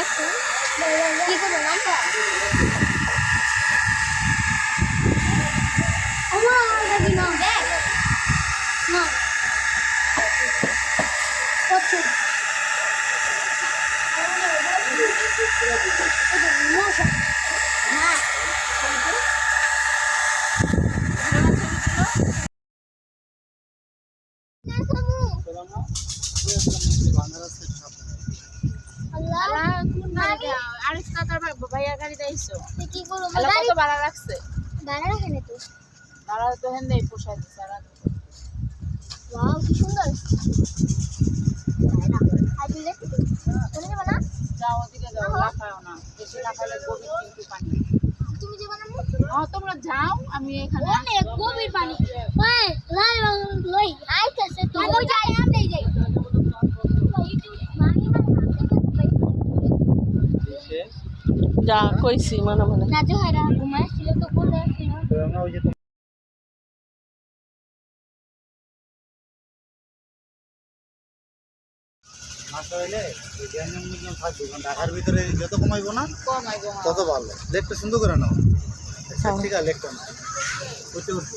একটু কি করবো না না দেখ না কত মশা হ্যাঁ ভাইয়া গাড়িতে আইসো কি করবো কত ভাড়া রাখছে ভাড়া রাখে না তো ভাড়া তো হেন পোষায় দিচ্ছে ওয়াও কি সুন্দর আর তুই দেখতে তুমি যাবে না যাও ওদিকে যাও লাফাও না বেশি লাফালে গভীর কিন্তু পানি তুমি যাবে না তোমরা যাও আমি এখানে অনেক গভীর পানি ওই লাই লই আইতেছে তো আমি যাই আমরাই যাই যা কইছি মনে মনে না জোহারা ঘুমাইছিল তো বলে আসছিল ঢাকার ভিতরে যত কমাইবো না তত ভালো লেকটা সুন্দর করে নাও ঠিক আছে লেকটা না উঠতে উঠবো